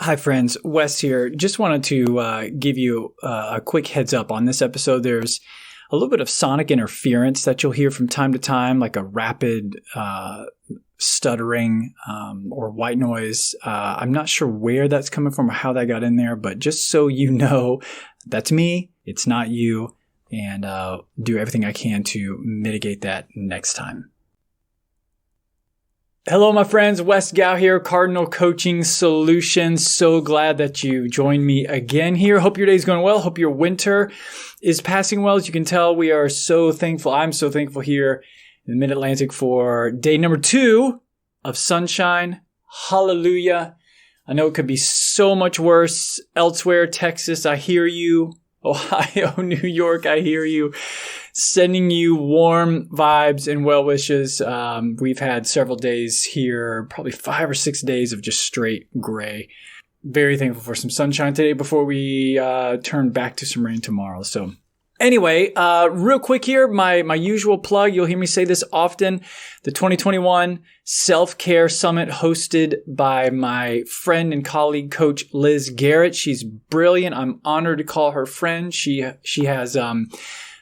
Hi, friends. Wes here. Just wanted to give you a quick heads up on this episode. There's a little bit of sonic interference that you'll hear from time to time, like a rapid stuttering or white noise. I'm not sure where that's coming from or how that got in there, but just so you know, that's me. It's not you. And do everything I can to mitigate that next time. Hello, my friends. Wes Gao here, Cardinal Coaching Solutions. So glad that you joined me again here. Hope your day's going well. Hope your winter is passing well. As you can tell, we are so thankful. I'm so thankful here in the Mid-Atlantic for day number 2 of sunshine. Hallelujah. I know it could be so much worse elsewhere. Texas, I hear you. Ohio, New York, I hear you. Sending you warm vibes and well wishes. We've had several days here, probably 5 or 6 days of just straight gray. Very thankful for some sunshine today before we turn back to some rain tomorrow. So anyway, real quick here, my usual plug. You'll hear me say this often. The 2021 Self-Care Summit hosted by my friend and colleague, Coach Liz Garrett. She's brilliant. I'm honored to call her friend. She has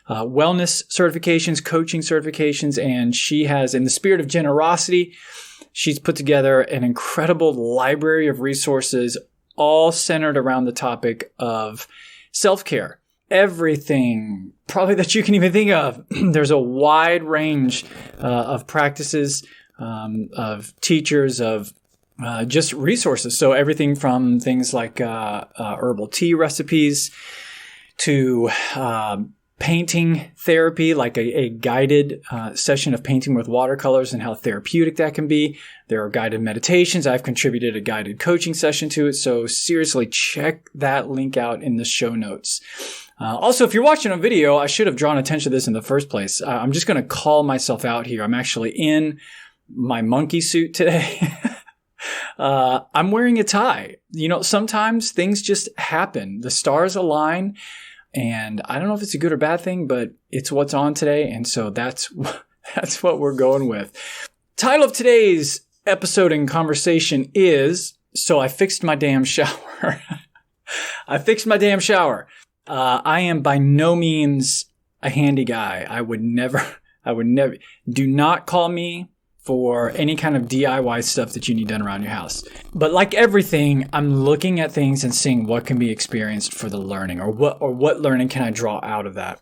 wellness certifications, coaching certifications, and she has, in the spirit of generosity, she's put together an incredible library of resources, all centered around the topic of self-care. Everything probably that you can even think of. There's a wide range of practices, of teachers, of just resources. So everything from things like herbal tea recipes to painting therapy, like a guided session of painting with watercolors and how therapeutic that can be. There are guided meditations. I've contributed a guided coaching session to it. So seriously, check that link out in the show notes. Also, if you're watching a video, I should have drawn attention to this in the first place. I'm just going to call myself out here. I'm actually in my monkey suit today. I'm wearing a tie. You know, sometimes things just happen. The stars align. And I don't know if it's a good or bad thing, but it's what's on today. And so that's what we're going with. Title of today's episode and conversation is, So I Fixed My Damn Shower. I fixed my damn shower. I am by no means a handy guy. I would never, do not call me for any kind of DIY stuff that you need done around your house. But like everything, I'm looking at things and seeing what can be experienced for the learning, or what learning can I draw out of that.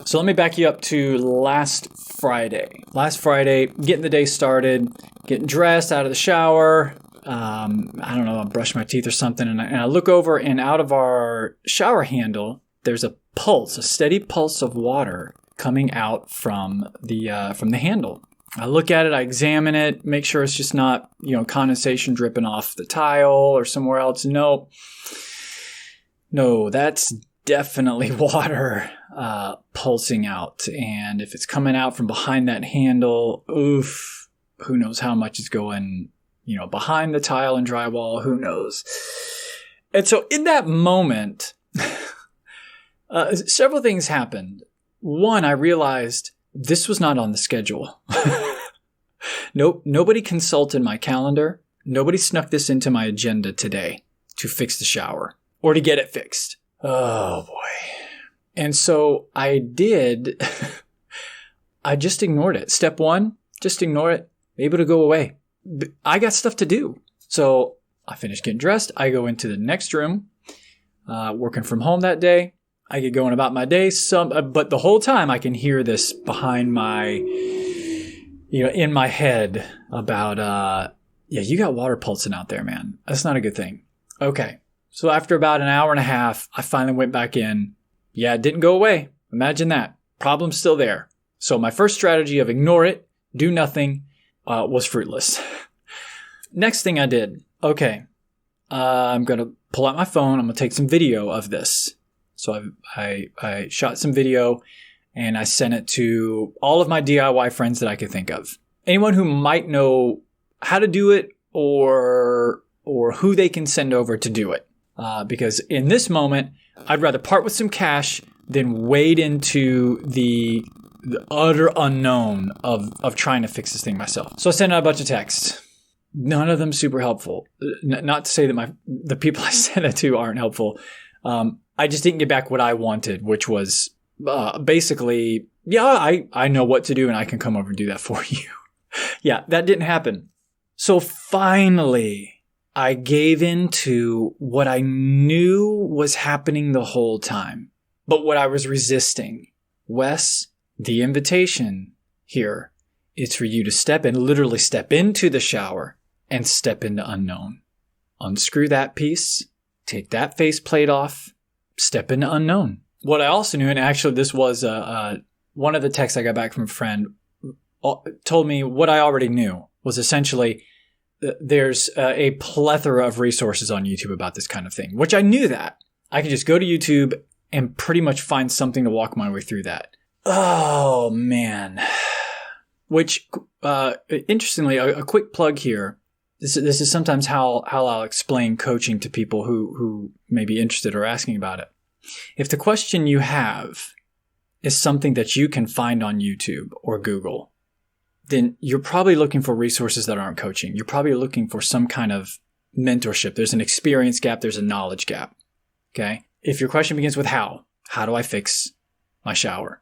So let me back you up to last Friday. Last Friday, getting the day started, getting dressed, out of the shower. I don't know, I brush my teeth or something, and I look over, and out of our shower handle, there's a pulse, a steady pulse of water coming out from the handle. I look at it, I examine it, make sure it's just not, condensation dripping off the tile or somewhere else. No, that's definitely water pulsing out. And if it's coming out from behind that handle, oof, who knows how much is going, behind the tile and drywall, who knows. And so in that moment, several things happened. One, I realized this was not on the schedule. Nope. Nobody consulted my calendar. Nobody snuck this into my agenda today to fix the shower or to get it fixed. Oh boy. And so I did. I just ignored it. Step 1, just ignore it. Maybe it'll go away. I got stuff to do. So I finish getting dressed. I go into the next room, working from home that day. I get going about my day. But the whole time I can hear this behind my, in my head about, you got water pulsing out there, man. That's not a good thing. Okay. So after about an hour and a half, I finally went back in. Yeah, it didn't go away. Imagine that. Problem's still there. So my first strategy of ignore it, do nothing, was fruitless. Next thing I did. Okay. I'm going to pull out my phone. I'm going to take some video of this. So I shot some video and I sent it to all of my DIY friends that I could think of. Anyone who might know how to do it or who they can send over to do it. Because in this moment, I'd rather part with some cash than wade into the utter unknown of trying to fix this thing myself. So I sent out a bunch of texts. None of them super helpful. Not to say that the people I sent it to aren't helpful. I just didn't get back what I wanted, which was basically, yeah, I know what to do and I can come over and do that for you. Yeah, that didn't happen. So finally, I gave in to what I knew was happening the whole time, but what I was resisting. Wes, the invitation here is for you to literally step into the shower and step into unknown. Unscrew that piece, take that faceplate off, step into unknown. What I also knew, and actually this was one of the texts I got back from a friend, told me what I already knew was essentially there's a plethora of resources on YouTube about this kind of thing, which I knew that. I could just go to YouTube and pretty much find something to walk my way through that. Oh, man. Which, interestingly, a quick plug here. This is sometimes how I'll explain coaching to people who may be interested or asking about it. If the question you have is something that you can find on YouTube or Google, then you're probably looking for resources that aren't coaching. You're probably looking for some kind of mentorship. There's an experience gap. There's a knowledge gap. Okay? If your question begins with how do I fix my shower?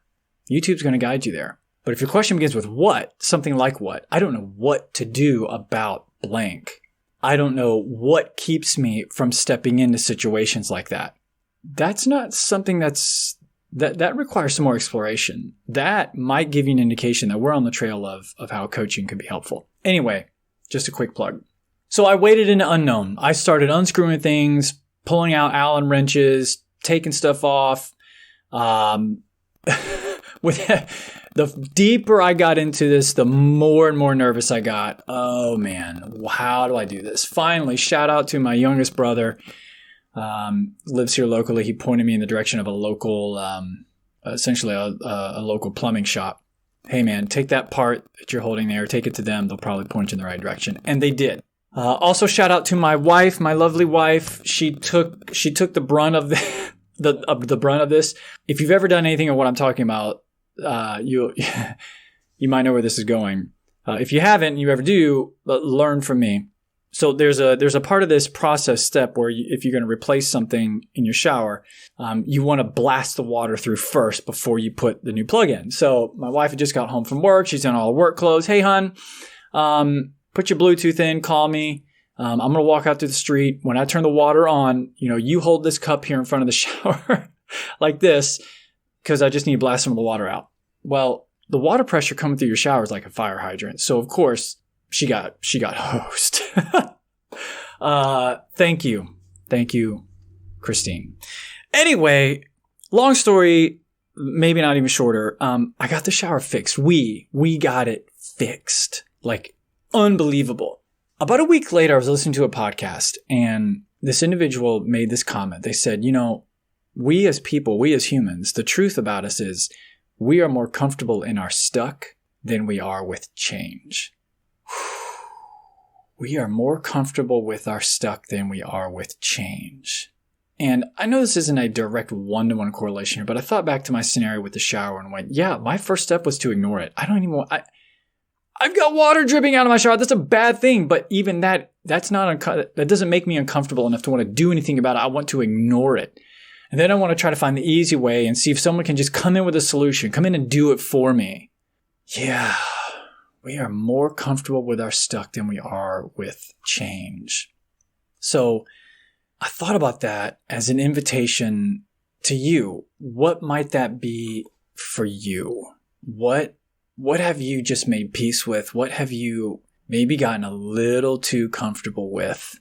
YouTube's going to guide you there. But if your question begins with what, something like what, I don't know what to do about blank. I don't know what keeps me from stepping into situations like that. That's not something that requires some more exploration. That might give you an indication that we're on the trail of how coaching can be helpful. Anyway, just a quick plug. So I waded into unknown. I started unscrewing things, pulling out Allen wrenches, taking stuff off. With the deeper I got into this, the more and more nervous I got. Oh man, how do I do this? Finally, shout out to my youngest brother. Lives here locally. He pointed me in the direction of a local, essentially a local plumbing shop. Hey man, take that part that you're holding there, take it to them. They'll probably point you in the right direction. And they did. Also shout out to my wife, my lovely wife. She took the brunt of the brunt of this. If you've ever done anything of what I'm talking about, you might know where this is going. If you haven't, you ever do, learn from me. So there's a part of this process step where if you're going to replace something in your shower, you want to blast the water through first before you put the new plug in. So my wife had just got home from work. She's in all her work clothes. Hey, hon, put your Bluetooth in. Call me. I'm going to walk out to the street. When I turn the water on, you hold this cup here in front of the shower like this because I just need to blast some of the water out. Well, the water pressure coming through your shower is like a fire hydrant. So, of course, she got hosed. Thank you, Christine. Anyway, long story, maybe not even shorter. I got the shower fixed. We got it fixed. Like, unbelievable. About a week later, I was listening to a podcast, and this individual made this comment. They said, we as people, we as humans, the truth about us is we are more comfortable in our stuck than we are with change. We are more comfortable with our stuck than we are with change. And I know this isn't a direct one-to-one correlation here, but I thought back to my scenario with the shower and went, yeah, my first step was to ignore it. I've got water dripping out of my shower. That's a bad thing. But even that doesn't make me uncomfortable enough to want to do anything about it. I want to ignore it. And then I want to try to find the easy way and see if someone can just come in with a solution, come in and do it for me. Yeah, we are more comfortable with our stuck than we are with change. So I thought about that as an invitation to you. What might that be for you? What have you just made peace with? What have you maybe gotten a little too comfortable with?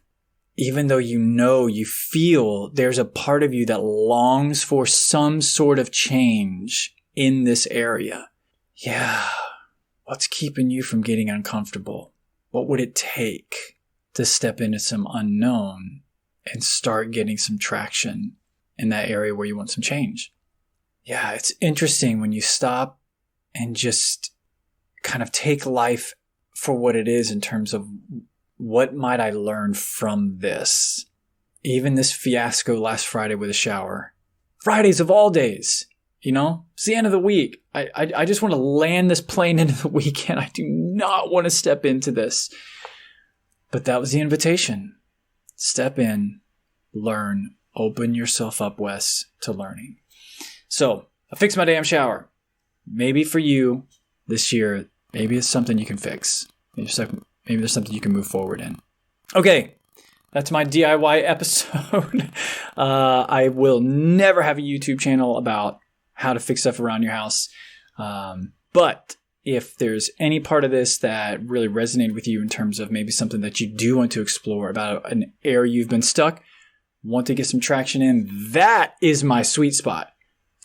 Even though you feel there's a part of you that longs for some sort of change in this area. Yeah. What's keeping you from getting uncomfortable? What would it take to step into some unknown and start getting some traction in that area where you want some change? Yeah, it's interesting when you stop and just kind of take life for what it is in terms of what might I learn from this? Even this fiasco last Friday with a shower. Fridays of all days, it's the end of the week. I just want to land this plane into the weekend. I do not want to step into this. But that was the invitation. Step in, learn, open yourself up, Wes, to learning. So I fixed my damn shower. Maybe for you this year, maybe it's something you can fix. Maybe there's something you can move forward in. Okay, that's my DIY episode. I will never have a YouTube channel about how to fix stuff around your house. But if there's any part of this that really resonated with you in terms of maybe something that you do want to explore about an area you've been stuck, want to get some traction in, that is my sweet spot.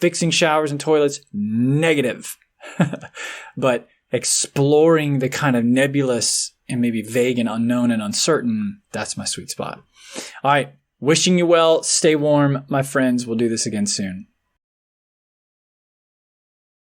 Fixing showers and toilets, negative. But exploring the kind of nebulous and maybe vague and unknown and uncertain, that's my sweet spot. All right. Wishing you well. Stay warm, my friends. We'll do this again soon.